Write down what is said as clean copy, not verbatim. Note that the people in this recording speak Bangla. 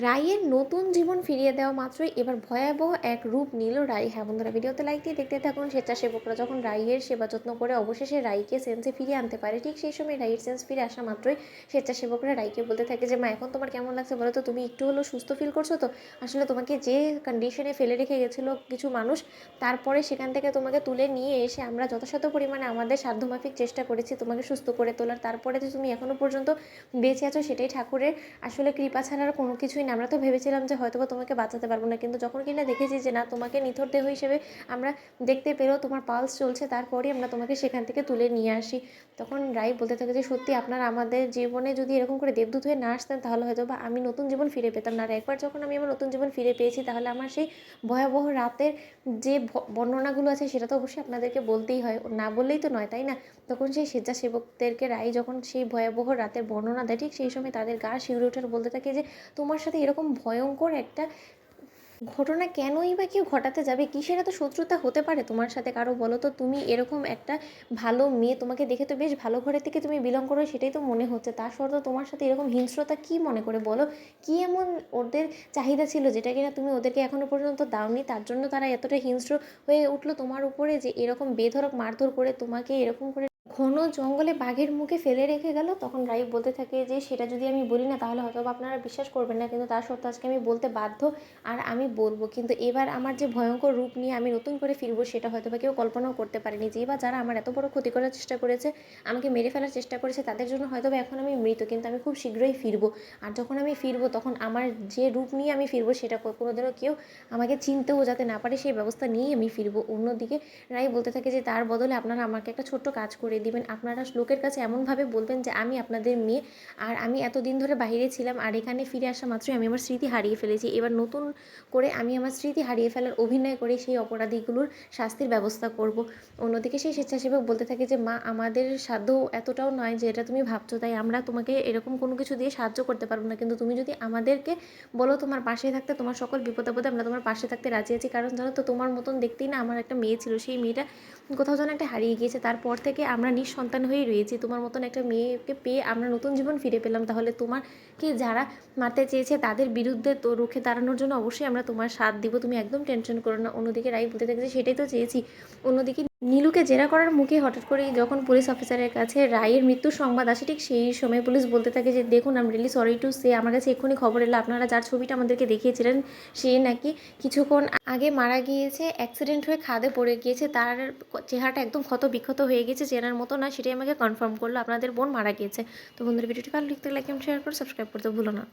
রাইয়ের নতুন জীবন ফিরিয়ে দেওয়া মাত্রই এবার ভয়াবহ এক রূপ নিল রাই। হ্যাঁ বন্ধুরা, ভিডিওতে লাইক দিয়ে দেখতে থাকুন। স্বেচ্ছাসেবকরা যখন রাইয়ের সেবা যত্ন করে অবশেষে রাইকে সেন্সে ফিরিয়ে আনতে পারে, ঠিক সেই সময় রাইয়ের সেন্স ফিরে আসা মাত্রই স্বেচ্ছাসেবকরা রাইকে বলতে থাকে যে মা, এখন তোমার কেমন লাগছে বলো তো? তুমি একটু হলেও সুস্থ ফিল করছো তো? আসলে তোমাকে যে কন্ডিশনে ফেলে রেখে গেছিলো কিছু মানুষ, তারপরে সেখান থেকে তোমাকে তুলে নিয়ে এসে আমরা যথাসাধ্য পরিমাণে আমাদের সাধ্যমাফিক চেষ্টা করেছি তোমাকে সুস্থ করে তোলার। তারপরে যে তুমি এখনো পর্যন্ত বেঁচে আছো, সেটাই ঠাকুরের আসলে কৃপা ছাড়া আর কোনো কিছুই না। আমরা তো ভেবেছিলাম যে হয়তো তোমাকে বাঁচাতে পারবো না, কিন্তু যখন কিনা দেখেছি যে না, তোমাকে নিথর দেহ হিসেবে আমরা দেখতে পেলেও তোমার পালস চলছে, তারপরেই আমরা তোমাকে সেখান থেকে তুলে নিয়ে আসি। তখন রাই বলতে থাকে যে সত্যি আপনারা আমাদের জীবনে যদি এরকম করে দেবদূত হয়ে না আসতেন, তাহলে হয়তো বা আমি নতুন জীবন ফিরে পেতাম না। আর একবার যখন আমি আমার নতুন জীবন ফিরে পেয়েছি, তাহলে আমার সেই ভয়াবহ রাতের যে বর্ণনাগুলো আছে সেটা তো অবশ্যই আপনাদেরকে বলতেই হয়, না বললেই তো নয়, তাই না? তখন সেই স্বেচ্ছাসেবকদেরকে রাই যখন সেই ভয়াবহ রাতের বর্ণনা দেয়, ঠিক সেই সময় তাদের গা শিউরে ওঠার বলতে থাকে যে তোমার সাথে এরকম ভয়ঙ্কর একটা ঘটনা কেনই বা কেউ ঘটাতে যাবে? কিসের এত শত্রুতা হতে পারে তোমার সাথে কারো, বলো তো? তুমি এরকম একটা ভালো মেয়ে, তোমাকে দেখে তো বেশ ভালো ঘরের থেকে তুমি বিলং করো, সেটাই তো মনে হচ্ছে। তা সত্ত্বেও তোমার সাথে এরকম হিংস্রতা কী মনে করে, বলো? কী এমন ওদের চাহিদা ছিল যেটা কিনা তুমি ওদেরকে এখনো পর্যন্ত দাওনি? তার জন্য তারা এতটা হিংস্র হয়ে উঠলো তোমার উপরে, যে এরকম বেধড়ক মারধর করে তোমাকে এরকম করে ঘন জঙ্গলে বাঘের মুখে ফেলে রেখে গেল। তখন রাই বলতে থাকে যে সেটা যদি আমি বলি না, তাহলে হয়তো আপনারা বিশ্বাস করবেন না, কিন্তু তার সত্ত্বেও আজকে আমি বলতে বাধ্য। আর আমি বলবো, কিন্তু এবার আমার যে ভয়ঙ্কর রূপ নিয়ে আমি নতুন করে ফিরবো, সেটা হয়তো বা কেউ কল্পনাও করতে পারেনি। যে বা যারা আমার এত বড় ক্ষতি করার চেষ্টা করেছে, আমাকে মেরে ফেলার চেষ্টা করেছে, তাদের জন্য হয়তো বা এখন আমি মৃত, কিন্তু আমি খুব শীঘ্রই ফিরবো। আর যখন আমি ফিরবো, তখন আমার যে রূপ নিয়ে আমি ফিরবো, সেটা কোনোদিনও কেউ আমাকে চিনতেও যাতে না পারে, সেই ব্যবস্থা নিয়েই আমি ফিরবো। অন্যদিকে রাই বলতে থাকে যে তার বদলে আপনারা আমাকে একটা ছোট্ট কাজ করে দিবেন। আপনারা লোকের কাছে এমনভাবে বলবেন যে আমি আপনাদের মেয়ে, আর আমি এতদিন ধরে বাইরে ছিলাম, আর এখানে ফিরে আসা মাত্রই আমি আমার স্মৃতি হারিয়ে ফেলেছি। এবার নতুন করে আমি আমার স্মৃতি হারিয়ে ফেলার অভিনয় করে সেই অপরাধীগুলোর শাস্তির ব্যবস্থা করব। অন্যদিকে সেই স্বেচ্ছাসেবক বলতে থাকে যে মা, আমাদের সাধ্য এতটাও নয় যে এটা তুমি ভাবছো, তাই আমরা তোমাকে এরকম কোনো কিছু দিয়ে সাহায্য করতে পারবো না। কিন্তু তুমি যদি আমাদেরকে বলো তোমার পাশে থাকতে, তোমার সকল বিপদ আপদে আমরা তোমার পাশে থাকতে রাজি আছি। কারণ জানো তো, তোমার মতন দেখতেই না আমার একটা মেয়ে ছিল, সেই মেয়েটা কোথাও যেন একটা হারিয়ে গিয়েছে। তারপর থেকে আমরা নিঃসন্তান হয়েই রয়েছি। তোমার মতন একটা মেয়েকে পেয়ে আমরা নতুন জীবন ফিরে পেলাম। তাহলে তোমাকে যারা মারতে চেয়েছে, তাদের বিরুদ্ধে তো রুখে দাঁড়ানোর জন্য অবশ্যই আমরা তোমার সাথ দিব, তুমি একদম টেনশন করো না। অন্যদিকে রাই বলতে থাকে যে সেটাই তো চেয়েছি। অন্যদিকে নীলুকে জেরা করার মুখে হঠাৎ করেই যখন পুলিশ অফিসারের কাছে রায়ের মৃত্যুর সংবাদ আসে, ঠিক সেই সময় পুলিশ বলতে থাকে যে দেখুন, I am really sorry to say, আমার কাছে এক্ষুনি খবর এলো আপনারা যার ছবিটা আমাদেরকে দেখিয়েছিলেন, সে নাকি কিছুক্ষণ আগে মারা গিয়েছে, অ্যাক্সিডেন্ট হয়ে খাদে পড়ে গিয়েছে। তার চেহারাটা একদম ক্ষত বিক্ষত হয়ে গেছে, চেনার মতো না। সেটাই আমাকে কনফার্ম করলো, আপনাদের বোন মারা গিয়েছে। তো বন্ধুরা, ভিডিওটি ভালো লিখতে লাইক এবং শেয়ার করে সাবস্ক্রাইব করতে ভুলো না।